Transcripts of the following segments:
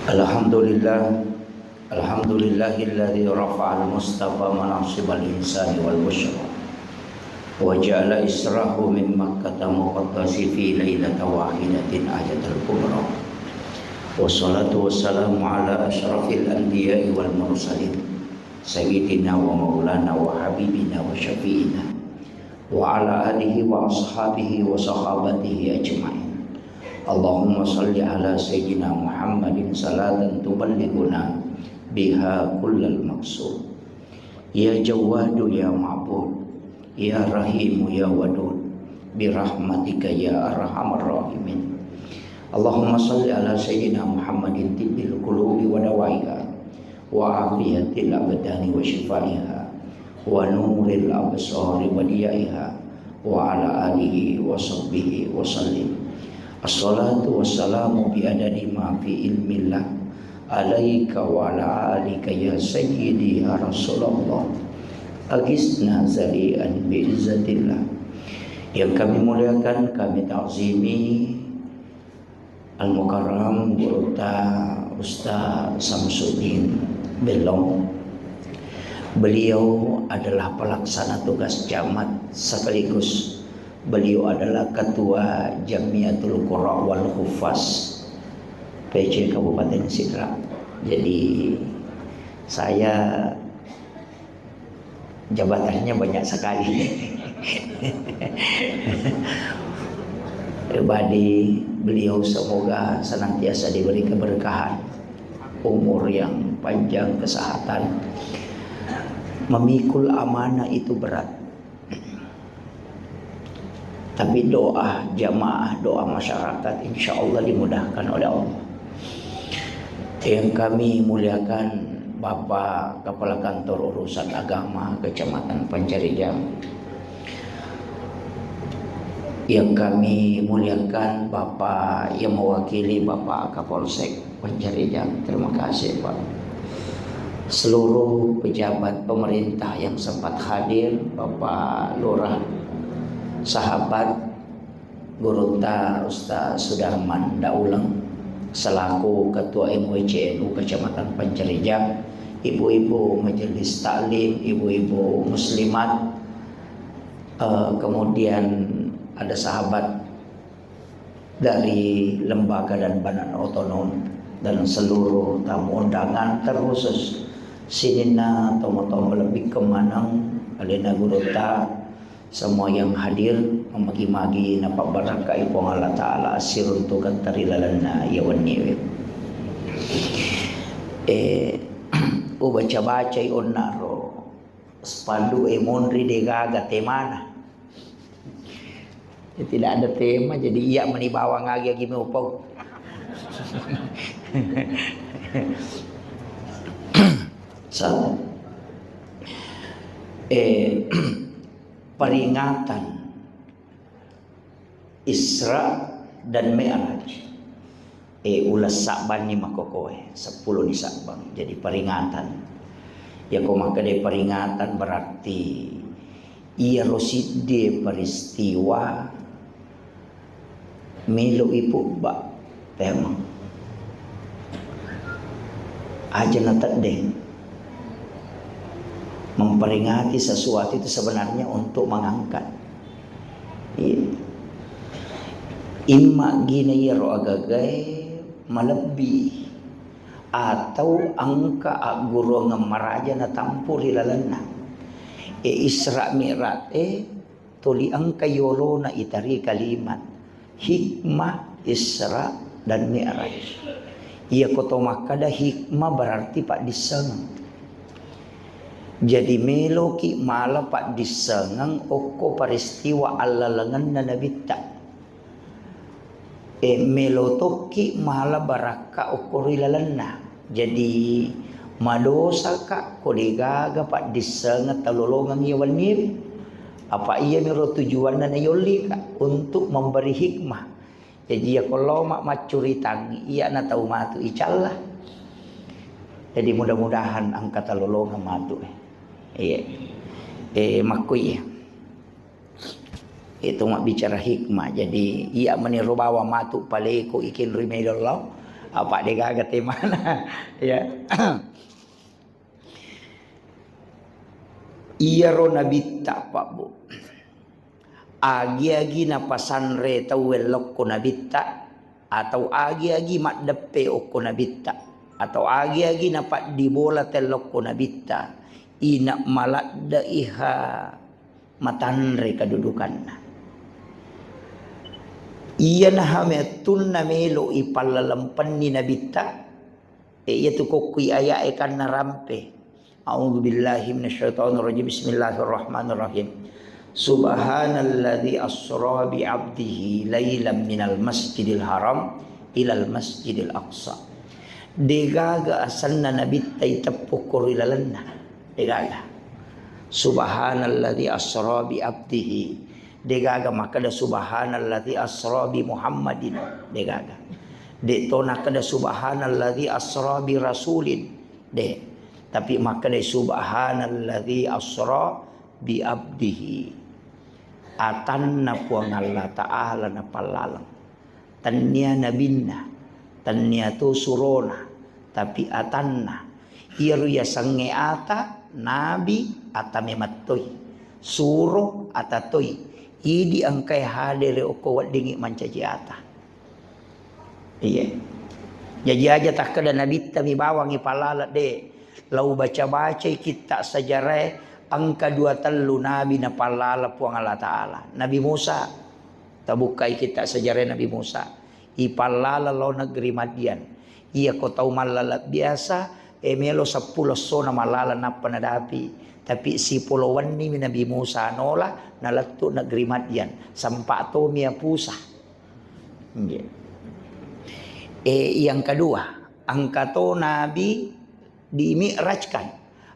Alhamdulillah, alhamdulillahilladzi rafa'al mustafa manasibal insani wal busyra wa ja'ala israhu min makkah muqaddasi fi lailati wahidatin ayatul kubra. Wassalatu wassalamu ala asyrafil anbiya'i wal mursalin sayyidina wa maulana wa habibina wa syafi'ina wa ala alihi wa ashabihi wa sahabatihi ajma'in. Allahumma salli ala sayyidina Muhammadin salatan tuballighuna biha kullal maqsud. Ya Jawadu ya Ma'bud, ya Rahimu ya Wadud, birahmatika ya arhamar rahimin. Allahumma salli ala sayyidina Muhammadin tibbil qulubi wa dawaiha wa afiyatil abdani wa shifaiha wa nuril absari wa diyaiha wa ala alihi wa sahbihi wa sallim. Assalatu wassalamu biadadi ma fi ilmillah alaika wa ala alika ya sayyidi ya Rasulullah agisna zali'an bi'izzatillah. Yang kami muliakan, kami ta'zimi Al-Mukarram Gurta Ustaz Samsuddin Belong. Beliau adalah pelaksana tugas camat sekaligus beliau adalah Ketua Jamiatul Qurra wal Hufaz PC Kabupaten Sidrap. Jadi saya jabatannya banyak sekali. Pribadi beliau semoga senantiasa diberi keberkahan, umur yang panjang, kesehatan. Memikul amanah itu berat. Tapi doa jamaah, doa masyarakat insya Allah dimudahkan oleh Allah. Yang kami muliakan Bapak Kepala Kantor Urusan Agama Kecamatan Pancarijang. Yang kami muliakan Bapak yang mewakili Bapak Kapolsek Pancarijang. Terima kasih Pak. Seluruh pejabat pemerintah yang sempat hadir, Bapak Lurah, sahabat Gurunta Ustaz Sudarman Dauleng selaku Ketua MWCNU Kecamatan Pancarijang, ibu-ibu majelis taklim, ibu-ibu muslimat, kemudian ada sahabat dari lembaga dan badan otonom dan seluruh tamu undangan, terkhusus sinina tomo-tomo lebih kemanang alena Gurunta, semua yang hadir memagi-magi napak barakah ipong Allah Ta'ala asiruntukan tarilalana yawan baca-baca onaro spadu monri degaga temana. Tidak ada tema, jadi iya menibawa ngagi agi meupau. Peringatan Isra dan Mi'raj ulas Sa'ban ni makokoe 10 di Sa'ban. Jadi peringatan ya kau maka de peringatan berarti ia roside peristiwa milo ipu ba tema aja natak deh. Memperingati sesuatu itu sebenarnya untuk mengangkat. Imma gini ya roagagai melebih atau angka aguro ngemaraja na tampuri lalana. Isra Mi'raj tuli angka yolo na itari kalimat hikmah Isra dan Mi'raj. Ia kotomakada hikmah berarti pak diseng. Jadi meloki malah pak disengang oko peristiwa Allah lengan na nabita. Melotoki malah baraka oko rilalana. Jadi madosa ka kodegaga pak disengat talolongan yawan nir. Apa iya miro tujuan na yoli ka untuk memberi hikmah. Jadi ya kalau mak macuritangi iya na tahu matu icallah. Jadi mudah-mudahan angkat talolongan matu. Makui itu mak bicara hikmah. Jadi ia meniru bawa matu paleko ikin rimedallah Apa dia kaget di mana? Ya. Iya ro nabitta Pak Bu. Agi-agi na pasanre tawel lokko nabitta atau agi-agi mak depe okko nabitta atau agi-agi na pak dibola tel lokko nabitta ina maladda iha matanre kedudukanna. Iya na hametun na melo ipalalampan ni nabitta iya tu kokui aya ekan na rampe. A'udzu billahi minasyaitonir rajim. Bismillahirrahmanirrahim. Subhanalladzi asra bi 'abdihi lailan minal masjidil haram ilal masjidil aqsa. Degaga asanna nabitta itapukur ilalanna. Degaga. Subhanalladzi asra bi 'abdihi. Degaga makada subhanalladzi asra bi Muhammadin. Degaga. De tona kada subhanalladzi asra bi rasulin. De tapi maka dari subhanalladzi asra bi abdihi atanna puang Allah ta'ala na palalang tanya nabinna tanya tu surona tapi atanna iru ya sange ata nabi atame matoi suro atatoi idi angkai hadere oko wadingi mancaji ata iya jadi aja tak kada nabi tami bawangi palala de lau baca-baca kita sejarah angka 2 telu nabi na palala puang Allah Ta'ala. Nabi Musa tabukai kita sejarah Nabi Musa ipalala lo negeri Madian. Iya kau tahu malala biasa melo 10 sona malala na panadapi tapi si pulauan ni Nabi Musa nola nalatu negeri Madian sampai to mia pusa. Yang kedua angka to nabi dimi'rajkan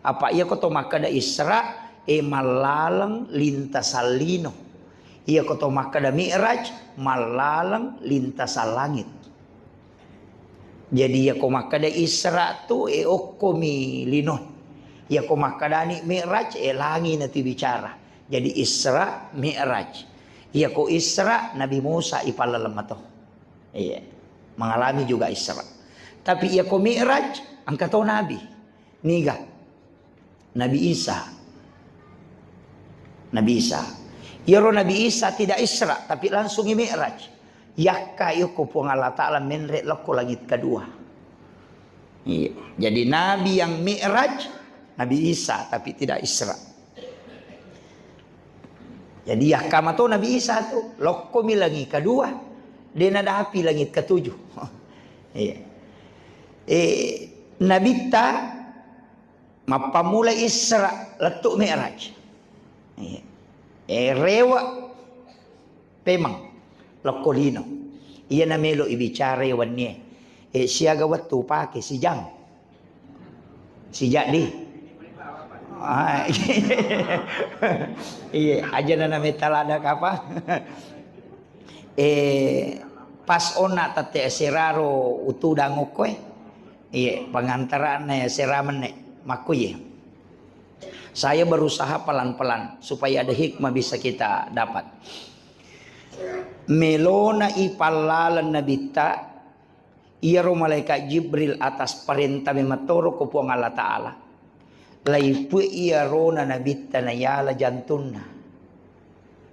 apa ia koto makada Isra malalang lintasal lino ia koto makada mi'raj malalang lintasal langit jadi ia ko makada Isra tu okkomi lino ia ko makada ni mi'raj langit nanti bicara jadi Isra mi'raj ia ko Isra Nabi Musa ipalalamat to iya mengalami juga Isra tapi ia ko mi'raj angkato nabi niga Nabi Isa Yaro Nabi Isa tidak Isra tapi langsung mi'raj yakka yuko puang Allah Ta'ala menrek loko langit kedua iya. Jadi nabi yang mi'raj Nabi Isa tapi tidak Isra jadi yakka mato Nabi Isa tu loko mi langit kedua dia nada api langit ketujuh iya. Nabitta mapamula Isra letuk mi'raj rewa pemang lokolino iya na melo ibicara wannie siaga watu pake si jadi iya aja na metalada kapa pas ona tate seraro utudang okoe iya pengantaraan seramen makuye. Saya berusaha pelan-pelan supaya ada hikmah bisa kita dapat. Melona ipalalan nabita iya ro malaikat Jibril atas perintah mematoro ko puang Allah Ta'ala. Laipu iya ro na nabita na yala jantunna.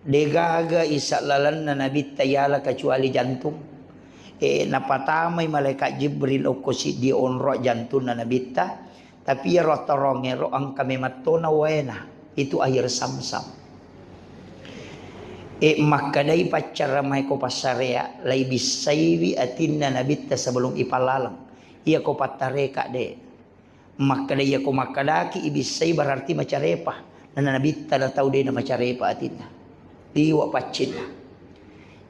Degaga isalalan na nabita yala kecuali jantung. Napatamay malaikat Jibril o si di onro jantun na nabita tapi ro torongero ang kami matona wena itu air samsam makadai pacara may ko pasarea lay bisaywi atin na nabita sebelum ipalalang iya ko patareka de makadai iya ko makadaki ibisay berarti macarepa na nabita na tau de na macarepa atin na diwa pacin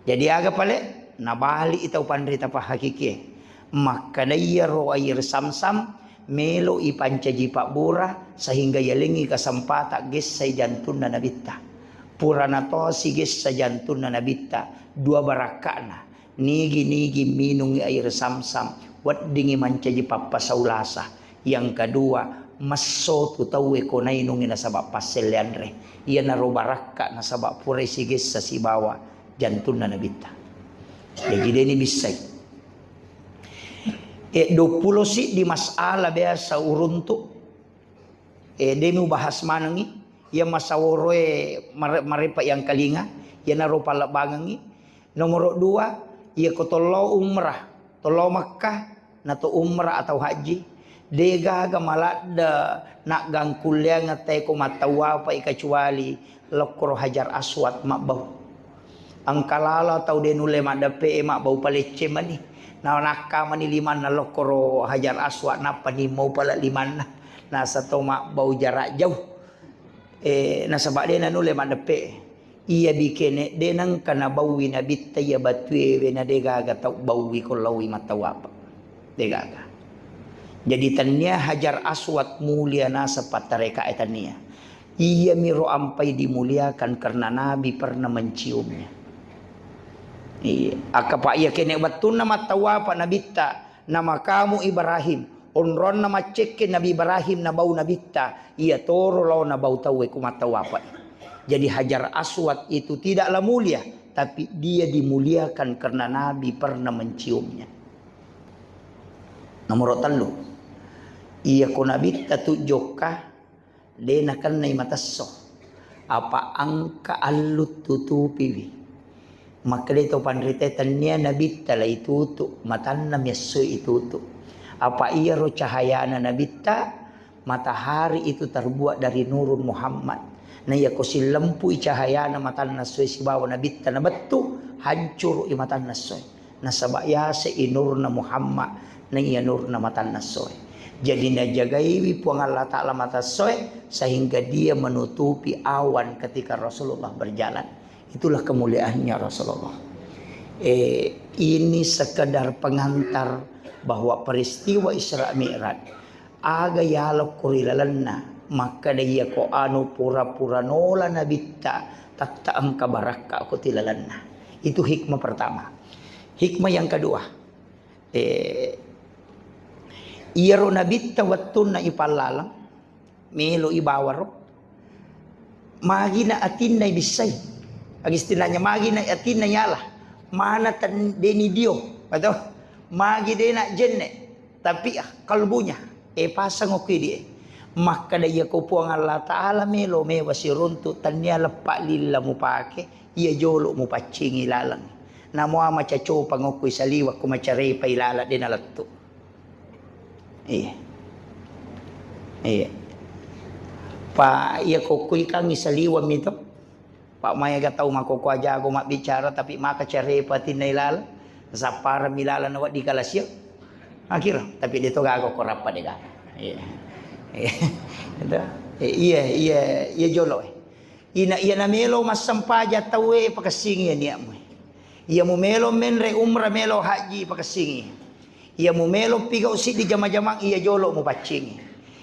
jadi aga pale nabali itaw pandrita pa hakiki maka daya ro air samsam melo ipancaji pak bura sehingga yalingi kasempata ges say jantun na nabita pura na to si ges sa jantun na nabita dua barakana nigi minungi air samsam wat dingi mancaji papasaulasa yang kedua maso tu tawe ko nainungi na sabab paselianre iya na ro baraka na sabab pura si ges sa sibawa jantun na nabita jadi ini bisa 20 si di masalah biasa uruntu. Demi bahas manangi. Ya masaworoe marepa yang kalinga. Ya naro palabangangi. Nomor 2, ya kotolo umrah. Tolo Makkah. Nato umrah atau haji. Dega gamalada nak gangkulya ngatay ko matawa pa ikacuali lokro hajar aswad makbau. Ang kalala tau denule madape makbau palece mani. Na nakka mani liman na lokro hajar aswad na panimo pala liman na. Nasa to makbau jarak jauh. Nasa ba na nule madape. Iya bikene denang kana bawi na bitta ya batwe na degaga tau bawi ko lawi matawa pa. Degaga. Jadi tania hajar aswad mulia nasa patareka etania. Ia miro ampai dimuliakan karena Nabi pernah menciumnya. Iya, akapa ia kene batun nama tawapa nabita nama kamu Ibrahim. Onron nama cek Nabi Ibrahim na bau nabita. Ia toro lau na bau tawe kumatawapa. Jadi hajar aswad itu tidaklah mulia, tapi dia dimuliakan karena Nabi pernah menciumnya. Nomor 3. Iya ko nabita tu joka dena kan nai matasso apa angka alut tutupi maka dito panritetan niya nabita la itutu matanna miyaso itutu apa iya ro cahaya na nabita matahari itu terbuat dari nurun Muhammad na iya ko si lampu cahaya na matanna soy si bawa nabita na batu hancur i matanna soy na sabaya sa inur na Muhammad na iya nur na matanna soy. Jadi najagai puang Allah Ta'ala mata soe sehingga dia menutupi awan ketika Rasulullah berjalan. Itulah kemuliaannya Rasulullah. Ini sekedar pengantar bahwa peristiwa Isra Mi'raj aga yalok kurilalanna maka dia ko anu pura-pura nola nabitta tatta angka baraka ko tilalanna. Itu hikmah pertama. Hikmah yang kedua, iyaro nabitta wattun na ipalalang melo ibawaro magi na atin na ibisay agistinanya magi na atin na yala mana tan deni dio atau magi dena jenne tapi kalbunya pasang oke dia maka daya ko po ang Allah Ta'ala melo me wasiruntu tanya lepak lilla mo pake iya jolo mo pacing ilalang na mo ama chacho pangokoy saliwa kumacare pa ilala din alatto. Iya. Pak iya kokui kang isaliwam itu. Pak maya ga tahu makoko aja ako bicara tapi maka cari pati nailala sa para milala na di kalasyo. Akhir tapi dito ga ako korapa de ga. Iya. Iya jolo. Iya na melo masampaja tawe pakasingi niya mo. Iya mo melo menre umra melo haji pakasingi. Ia mo melo piga usi di jama-jamang ia jolo mo pacing.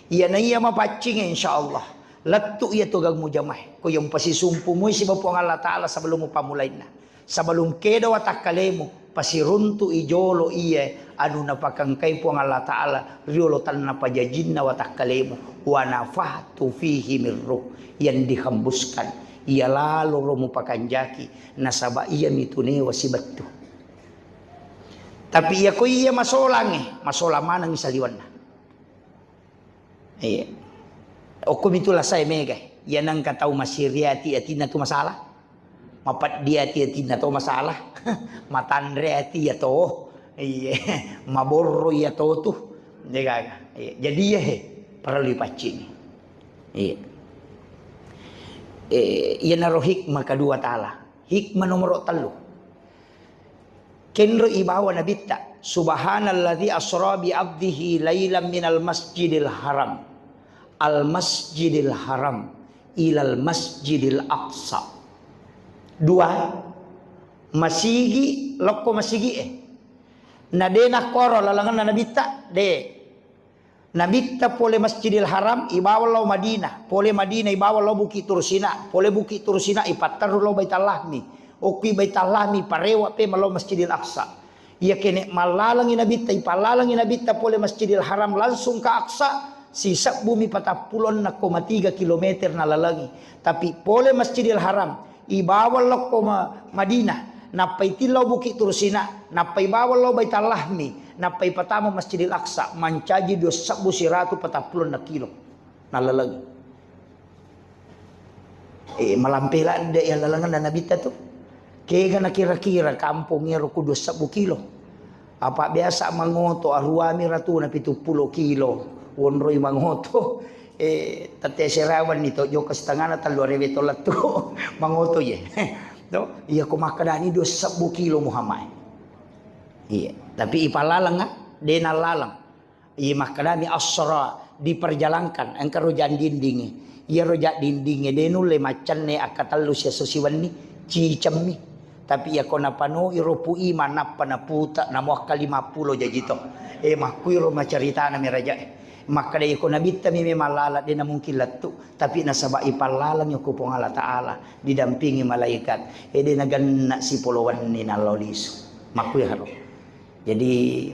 Ia na iya mapacing insyaallah. Lattu iya tugag mo jamay. Ko yung pasisumpu mo si Bapo ang Allah Ta'ala sebelum mo pamulay na. Sebelum kedo watakale mo pasiruntu ijolo iya anu napakangkay po ang Allah Ta'ala riolo tan na pajajin na watakale mo wa nafatu fihi mirruh yang dihembuskan. Ia lalu mo pakanjaki nasaba iya mitunewa si batu. Tapi iya ko iya masolang manang isaliwan na. Iya. O kumitulah saya mega. Iya nang katau masiriati atina tu masalah. Mapat dia atina tu masalah. Matandre ati to. Iya. Maborro iya to tu. Iya. Jadi iya perlu dipacing. Iya. Iya naro hikmah kedua Ta'ala. Hikmah nomor 3. Kenro ibawa nabita subhanalladzi asra bi abdihi lailan minal masjidil haram al masjidil haram ilal masjidil aqsa. 2 masigi lokko masigi nadena koro lalangan nabita de nabita pole masjidil haram ibawa lo Madinah pole Madinah ibawa lo Bukit Tursina pole Bukit Tursina ipattaru lo Baitul Lahmi oki Baitul Lahmi parewa pe malo Masjidil Aqsa. Ia kene malalangin nabita ipalalangin nabita pole Masjidil Haram langsung ke Aqsa sisa bumi 40,3 kilometer na lalangi. Tapi pole Masjidil Haram ibawal lo ko Madinah napay tilaw Bukit Tursina napay bawal lo Baitul Lahmi napay patamo Masjidil Aqsa mancaji 2,140 kilo nalalagi. Malampila da lalangan na nabita to. Kaya na kira-kira kampong ngero ko 20 kilo. Apa biasa mangoto aruami ratu na 70 kilo. Wonroy mangoto. Tate serawan nito jo kastangana talo revetolat to mangoto ye. No, iya kumakadani 20 kilo Muhammad. Iya, tapi ipalalang nga, de nalalang. Iya makadani asra diperjalankan engka rojan dindingi. Iya rojak dindingi de nulle macan ne akatallu sia sosiwan ni cicammi. Tapi ya kona pano iropu iman napa na puta na mo 50 jajito. Makuiro macarita na mi raja. Maka da ko nabita mi malala de na mungkin latu tapi nasaba ipalalang yo kupong Allah taala didampingi malaikat. De naganna si puluhan ni nalolis. Makuy haro. Jadi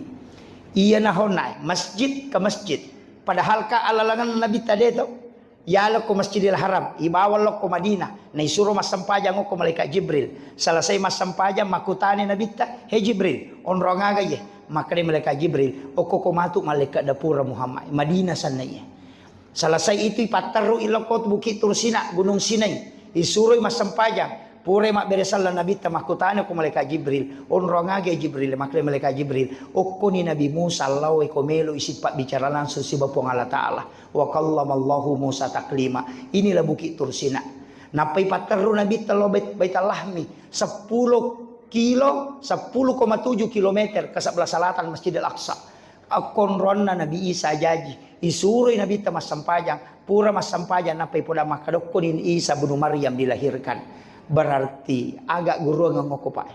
iya nahonay masjid ke masjid. Padahal ka alalangan nabita deto. Yalo ko Masjidil Haram, ibawal ko Madinah. Na isuro masampajang ko malaikat Jibril. Salasay masampajang makutani nabita, he Jibril, onrongaga ye. Maka ni malaikat Jibril, o kumatu malaikat dapura Muhammad. Madinah sana ye. Salasay ito ipataru ilokot Bukit Tursina, Gunung Sinai. Isuroy masampajang. Pure mak beresal nabita makutani ko malaikat Jibril. Onrongaga Jibril, maka ni malaikat Jibril. O ni Nabi Musa lawe komelo isit pak bicara langsung si Bapong Allah Ta'ala. Wa kallamallahu Musa taklima. Inilah Bukit Tursina. Napai pataru Nabi talo Baitalahmi 10 kilo 10,7 kilometer ke sebelah selatan Masjidil Aqsa. Akonronna Nabi Isa jaji. Isuroi Nabi Mas Sampajang. Pura Mas Sampajang napai poda makadokonin Isa bunuh Maryam dilahirkan. Berarti agak guru ngoko pae.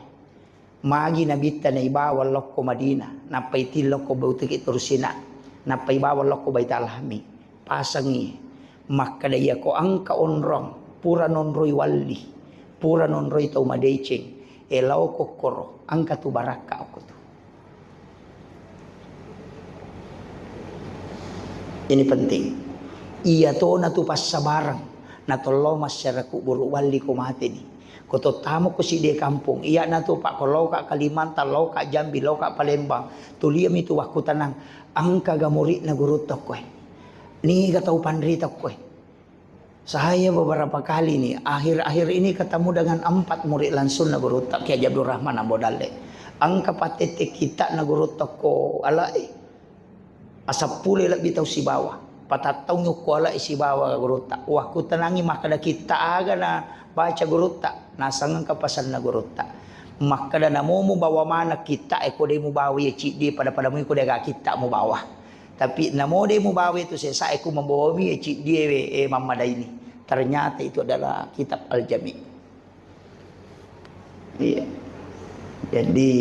Magi Nabi na ibawa lokko Madinah. Napai tilokko Bukit Tursina. Napai bawa lokko Baitalahmi. Pasangi maka daya ko angka onrong pura nonroy walli pura nonroy tau madeceng elaw ko koro angka tu baraka ako tu. Ini penting. Iya to na tu pas sabarang na tolo masyarakat buru walli ko mati ni. Koto tamu ko si de kampung. Iya na tu pak kalau ka Kalimantan, lo ka Jambi, lo ka Palembang. Tuliam itu waku tanang angka gamuri na guru tokwe. Ni katau pandrita ko. Saya beberapa kali nih akhir-akhir ini ketemu dengan 4 murid langsung na guru tak Kiai Abdul Rahman Ambodale. Angka patete kita na guru ko alai. Asapule lebih tahu si bawah. Patatau nyuko alai si bawah guru tak. Wah ku tenangi maka da kita aga na baca guru tak. Nasangan kapasan na guru tak. Maka da namo mu bawa mana kita eko de mu bawa ye cik di pada mu ko de kita mu bawah. Tapi namo de mu bawa itu saya ku membawa mi cik dia Mamada ini. Ternyata itu adalah kitab Al-Jami. Iya. Jadi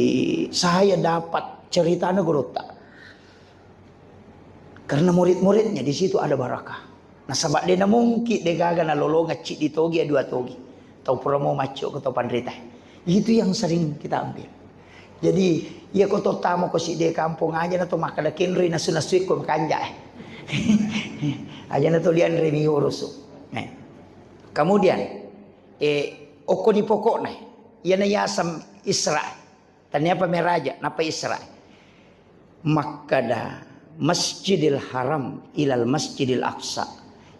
saya dapat cerita guru tak. Karena murid-muridnya di situ ada barakah. Nah sabak dia mungkin dia gagal na lolo ngacik di togi 2 togi. Tau promo maco atau pandrita. Itu yang sering kita ambil. Jadi ya koto tamu ko si de kampung aja na to makada kenri na sunasui ko makanja. Aja na to lian remi urusu. Kemudian oko ni pokok na ya na yasam Isra. Tanya apa meraja napa Isra. Makada Masjidil Haram ilal Masjidil Aqsa.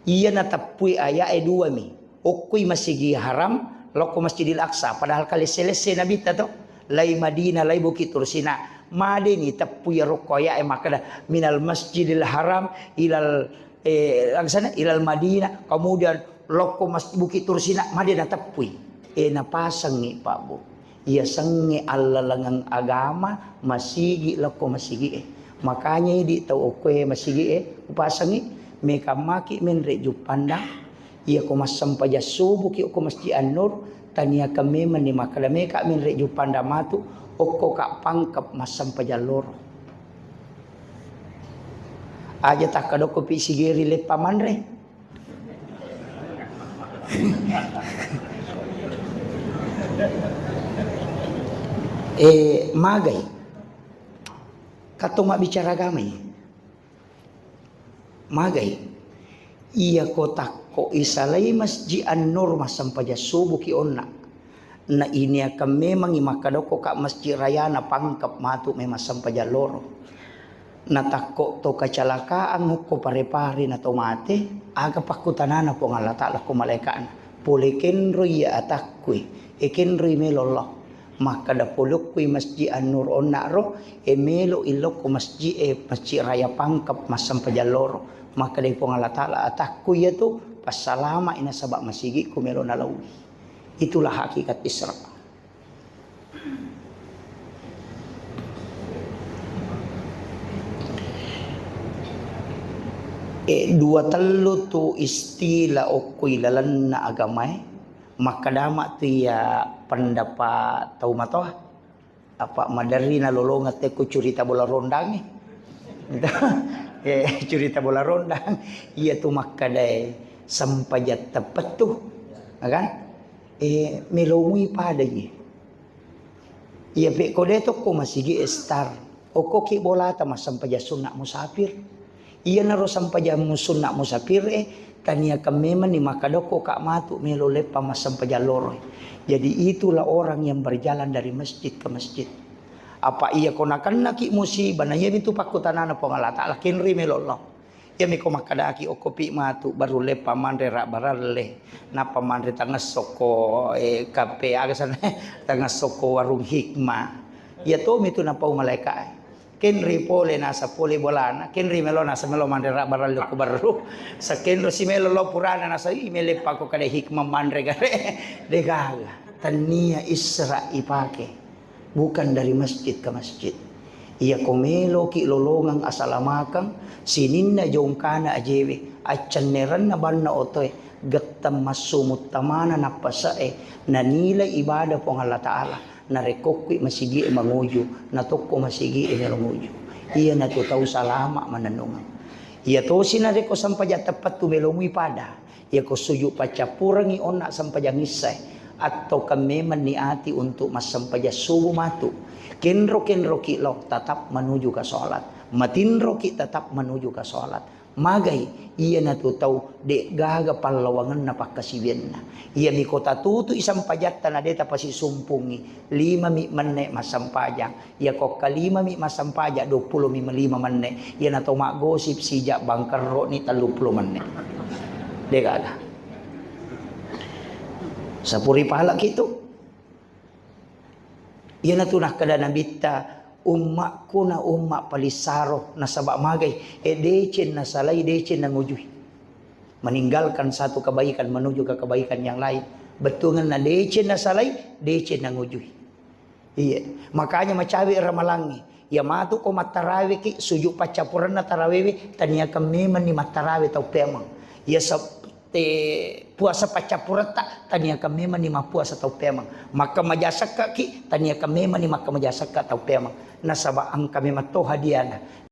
Iya na tapui aya 2 mi. Okoi Masjidil Haram loko Masjidil Aqsa. Padahal kali selesai Nabi tato lai Madinah lai Bukit Tursina madeni tappuya rokoya makada minal Masjidil Haram ilal langsana ilal Madinah kemudian loko Bukit Tursina madena tappui napasang ni Pak Bu iya sange alalangang agama masigi loko masigi makanya di tau oke masigi upasangi meka maki menre jupanda iya ko masampaja subuki ko Masjid An-Nur tania kami menima kadame kak min reju pandamatu oko kak pangkep masam pajalor aja tak kadoko pisigeri le pamanre magai katong bicara agama magai iya kotak ko isalai Masjid An-Nur masam paja subuh ki onna na ini akan memang imakadoko ka masjid raya na pangkap matu memang sampai jaloro na takko to kacelakaan ko pare-pare na tomate aga pakutanana po nga latala ko malaikaan pulikin roy atakui ikin roy melollah maka da puluk kui masjid an-nur onnaro melo ilok ko masjid raya pangkap masam pajaloro maka dai po nga latala atakui itu pasalama ina sabak masigi ko melo nalawi. Itulah hakikat Isra. Dua telu tu istilah okui lalan na agamai makadama tu ya pendapat tahu matoh apa madari na lolongat te ku curita bola rondang curita bola rondang ia tu makadai sampai jat tepat tu kan melomui padanya ia pe kode to ko masigi estar oko ki bola ta masampai sunna musafir ia naro sampai sunna musafir tania kameman ni makadoko kak matu melo lepa masampai loro jadi itulah orang yang berjalan dari masjid ke masjid apa ia konakan naki musibah na ia itu pakutanana pongala ta'ala kinri melollah ya miko makadaki okopi matu baru lepa mandre rak baralle napa mandre tangga soko kape agasan tangga soko warung hikmah ya to mitu napa malaikat kenri pole nasa pole bolana kenri melo nasa melo mandre rak baralle ko baru sa kenro si melo lo purana nasa imele pako kade hikmah mandre gare degaga tania Isra ipake bukan dari masjid ke masjid. Ia komelo ki lolongang asalamakang sininna jongkana ajewe acaneran na banna otoy gattam masumut tamana napasae na nilai ibadah po Allah Ta'ala na rekokwi masigi manguju na tokko masigi melonguju ia na tutaw salama mananungan ia to sinare ko sampaja tepat tu melongui pada ia ko suju pacapurangi ona sampaja ngisay atau kami meniati untuk masampaja subuh matu kenro kilo tetap menuju ke sholat matinro ki tetap menuju ke sholat magai iya na tahu de gaga palawangan na pakasibian na iya mi kota tutu isang pajatan na deta pasi sumpungi 5 mi manne masampajang iya kok kalima mi masampajak 20 mi 5 manne iya na tahu mak gosip sijak bangkero ni 30 manne de gaga sapuri pahala gitu ia na tunah kada nabita ummakku na ummak palisaro na sabak magai decen na salai decen na ngujuhi meninggalkan satu kebaikan menuju ke kebaikan yang lain betungan na decen na salai decen na ngujuhi iya makanya macawi ramalangi ya matu ko matarawi ki sujuk pacapuran na tarawewe tania kami ni matarawi tau pemang ya puasa pacapurat tak tania kami manima puasa tau pemang maka majasak ki tania kami manima maka majasak tau pemang nasaba ang kami matoh hadiana